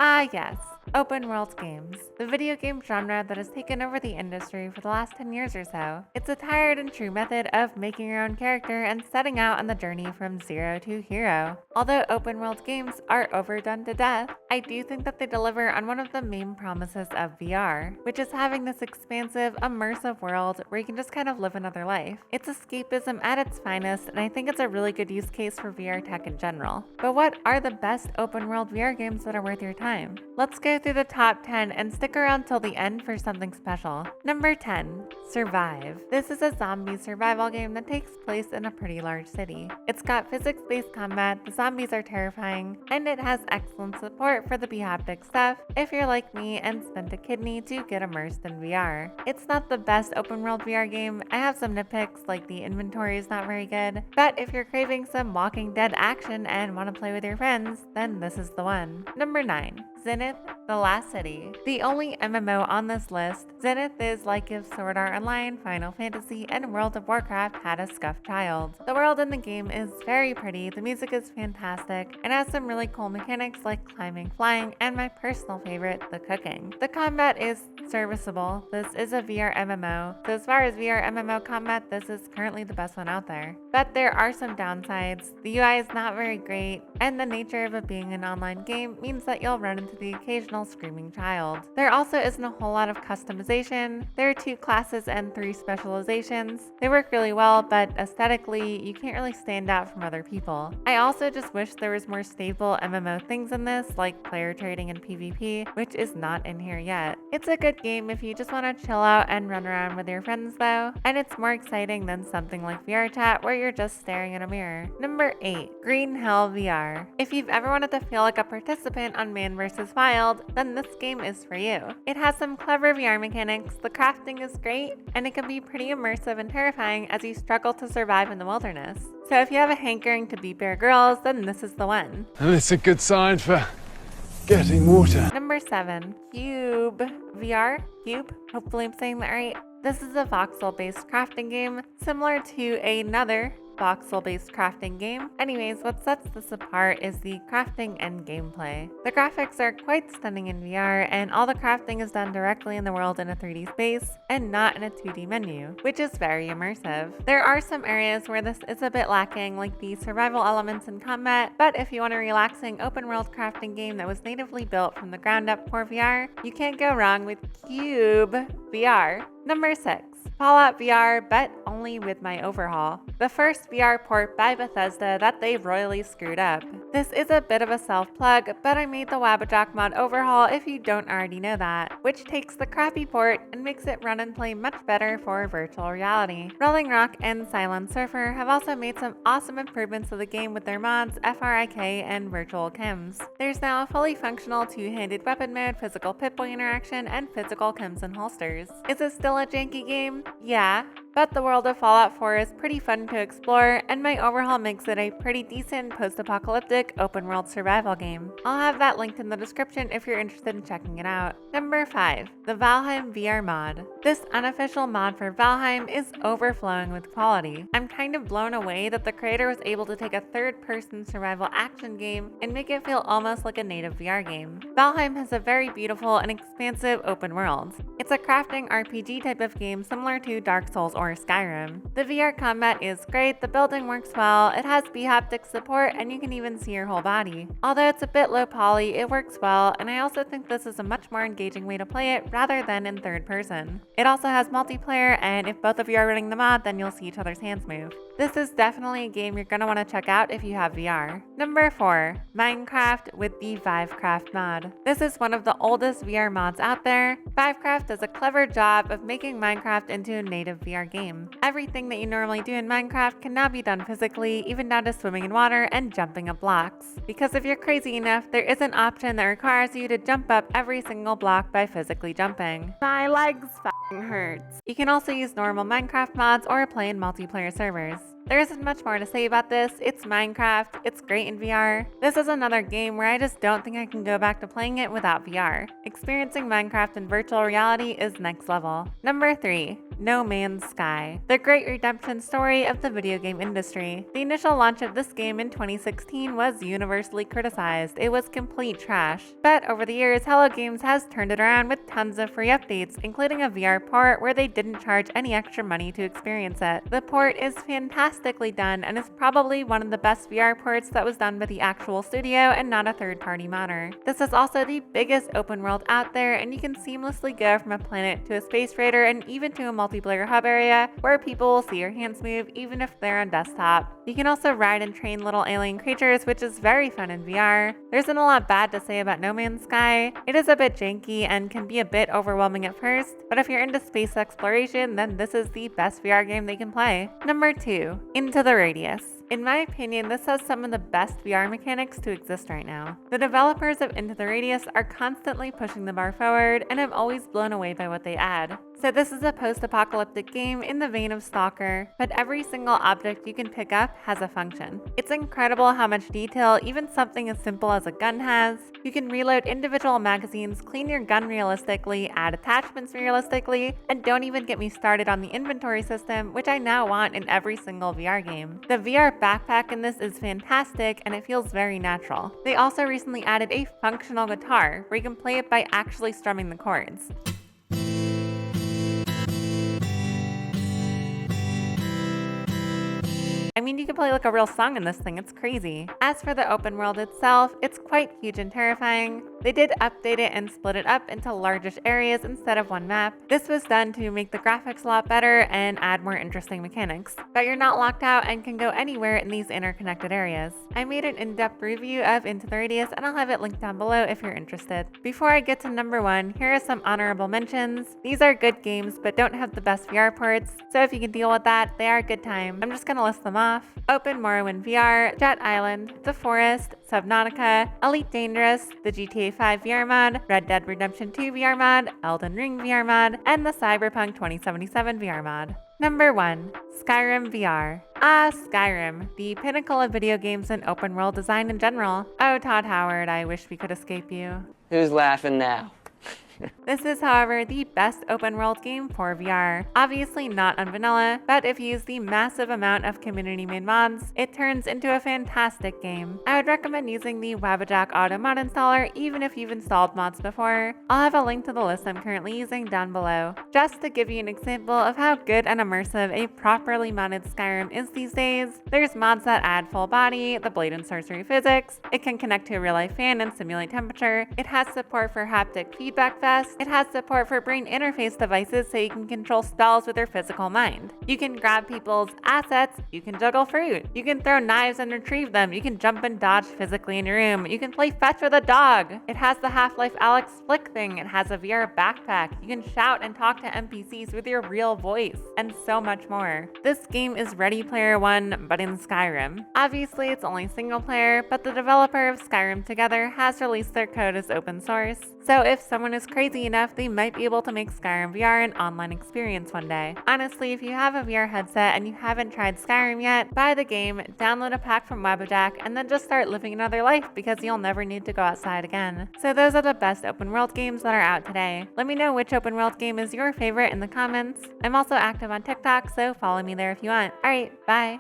Ah, yes, open world games, the video game genre that has taken over the industry for the last 10 years or so. It's a tired and true method of making your own character and setting out on the journey from zero to hero. Although open world games are overdone to death, I do think that they deliver on one of the main promises of VR, which is having this expansive, immersive world where you can just kind of live another life. It's escapism at its finest, and I think it's a really good use case for VR tech in general. But what are the best open world VR games that are worth your time? Let's go through the top 10 and stick around till the end for something special. Number 10, Survive. This is a zombie survival game that takes place in a pretty large city. It's got physics-based combat, the zombies are terrifying, and it has excellent support for the bhaptic stuff if you're like me and spent a kidney to get immersed in VR. It's not the best open world VR game. I have some nitpicks like the inventory is not very good, but if you're craving some Walking Dead action and want to play with your friends, then this is the one. Number 9, Zenith, The Last City. The only MMO on this list, Zenith is like if Sword Art Online, Final Fantasy, and World of Warcraft had a scuffed child. The world in the game is very pretty, the music is fantastic, and has some really cool mechanics like climbing, flying, and my personal favorite, the cooking. The combat is serviceable. This is a VR MMO, so as far as VR MMO combat, this is currently the best one out there. But there are some downsides. The UI is not very great, and the nature of it being an online game means that you'll run into the occasional screaming child. There also isn't a whole lot of customization. There are 2 classes and 3 specializations. They work really well, but aesthetically, you can't really stand out from other people. I also just wish there was more stable MMO things in this, like player trading and PvP, which is not in here yet. It's a good game if you just want to chill out and run around with your friends though, and it's more exciting than something like VR chat where you're just staring at a mirror. Number 8, Green Hell VR. If you've ever wanted to feel like a participant on Man vs. Wild, then this game is for you. It has some clever VR mechanics, the crafting is great, and it can be pretty immersive and terrifying as you struggle to survive in the wilderness. So if you have a hankering to be Bear Grylls, then this is the one. And it's a good sign for getting water. Number 7, cyubeVR? Cube? Hopefully I'm saying that right. This is a voxel-based crafting game, similar to another voxel-based crafting game. Anyways, what sets this apart is the crafting and gameplay. The graphics are quite stunning in VR, and all the crafting is done directly in the world in a 3D space and not in a 2D menu, which is very immersive. There are some areas where this is a bit lacking, like the survival elements in combat, but if you want a relaxing open world crafting game that was natively built from the ground up for VR, you can't go wrong with cyubeVR. Number 6, FalloutVR, but only with my overhaul. The first VR port by Bethesda that they royally screwed up. This is a bit of a self-plug, but I made the Wabbajock mod overhaul if you don't already know that, which takes the crappy port and makes it run and play much better for virtual reality. Rolling Rock and Silent Surfer have also made some awesome improvements to the game with their mods, FRIK, and virtual chems. There's now a fully functional 2-handed weapon mode, physical Pip-Boy interaction, and physical chems and holsters. Is it still a janky game? Yeah, but the world of Fallout 4 is pretty fun to explore, and my overhaul makes it a pretty decent post-apocalyptic open-world survival game. I'll have that linked in the description if you're interested in checking it out. Number 5, the ValheimVR mod. This unofficial mod for Valheim is overflowing with quality. I'm kind of blown away that the creator was able to take a third-person survival action game and make it feel almost like a native VR game. Valheim has a very beautiful and expansive open world. It's a crafting RPG type of game similar to Dark Souls or Skyrim. The VR combat is great, the building works well, it has bhaptic support, and you can even see your whole body. Although it's a bit low poly, it works well, and I also think this is a much more engaging way to play it rather than in third person. It also has multiplayer, and if both of you are running the mod, then you'll see each other's hands move. This is definitely a game you're going to want to check out if you have VR. Number 4, Minecraft with the Vivecraft mod. This is one of the oldest VR mods out there. Vivecraft does a clever job of making Minecraft into a native VR game. Everything that you normally do in Minecraft can now be done physically, even down to swimming in water and jumping up blocks. Because if you're crazy enough, there is an option that requires you to jump up every single block by physically jumping. My legs f***ing hurts. You can also use normal Minecraft mods or play in multiplayer servers. There isn't much more to say about this. It's Minecraft, it's great in VR. This is another game where I just don't think I can go back to playing it without VR. Experiencing Minecraft in virtual reality is next level. Number 3. No Man's Sky, the great redemption story of the video game industry. The initial launch of this game in 2016 was universally criticized. It was complete trash. But over the years, Hello Games has turned it around with tons of free updates, including a VR port where they didn't charge any extra money to experience it. The port is fantastically done and is probably one of the best VR ports that was done by the actual studio and not a third-party modder. This is also the biggest open world out there, and you can seamlessly go from a planet to a space freighter and even to a multiplayer hub area where people will see your hands move even if they're on desktop. You can also ride and train little alien creatures, which is very fun in VR. There isn't a lot bad to say about No Man's Sky. It is a bit janky and can be a bit overwhelming at first, but if you're into space exploration, then this is the best VR game they can play. Number 2. Into the Radius. In my opinion, this has some of the best VR mechanics to exist right now. The developers of Into the Radius are constantly pushing the bar forward, and I'm always blown away by what they add. So this is a post-apocalyptic game in the vein of Stalker, but every single object you can pick up has a function. It's incredible how much detail even something as simple as a gun has. You can reload individual magazines, clean your gun realistically, add attachments realistically, and don't even get me started on the inventory system, which I now want in every single VR game. The VR backpack in this is fantastic and it feels very natural. They also recently added a functional guitar where you can play it by actually strumming the chords. I mean, you can play like a real song in this thing, it's crazy. As for the open world itself, it's quite huge and terrifying. They did update it and split it up into largish areas instead of one map. This was done to make the graphics a lot better and add more interesting mechanics. But you're not locked out and can go anywhere in these interconnected areas. I made an in-depth review of Into the Radius and I'll have it linked down below if you're interested. Before I get to number 1, here are some honorable mentions. These are good games but don't have the best VR ports, so if you can deal with that, they are a good time. I'm just gonna list them off. Open Morrowind VR, Jet Island, The Forest, Subnautica, Elite Dangerous, the GTA 5 VR mod, Red Dead Redemption 2 VR mod, Elden Ring VR mod, and the Cyberpunk 2077 VR mod. Number 1. SkyrimVR. Ah, Skyrim, the pinnacle of video games and open world design in general. Oh, Todd Howard, I wish we could escape you. Who's laughing now? This is, however, the best open world game for VR. Obviously not on vanilla, but if you use the massive amount of community-made mods, it turns into a fantastic game. I would recommend using the Wabbajack Auto Mod Installer even if you've installed mods before. I'll have a link to the list I'm currently using down below. Just to give you an example of how good and immersive a properly modded Skyrim is these days, there's mods that add full body, the blade and sorcery physics, it can connect to a real-life fan and simulate temperature, it has support for haptic feedback vest, it has support for brain interface devices so you can control spells with your physical mind. You can grab people's assets, you can juggle fruit, you can throw knives and retrieve them, you can jump and dodge physically in your room, you can play fetch with a dog. It has the Half-Life Alyx flick thing, it has a VR backpack, you can shout and talk to NPCs with your real voice, and so much more. This game is Ready Player One, but in Skyrim. Obviously, it's only single player, but the developer of Skyrim Together has released their code as open source. So if someone is crazy enough, they might be able to make SkyrimVR an online experience one day. Honestly, if you have a VR headset and you haven't tried Skyrim yet, buy the game, download a pack from Wabbajack, and then just start living another life because you'll never need to go outside again. So those are the best open world games that are out today. Let me know which open world game is your favorite in the comments. I'm also active on TikTok, so follow me there if you want. Alright, bye!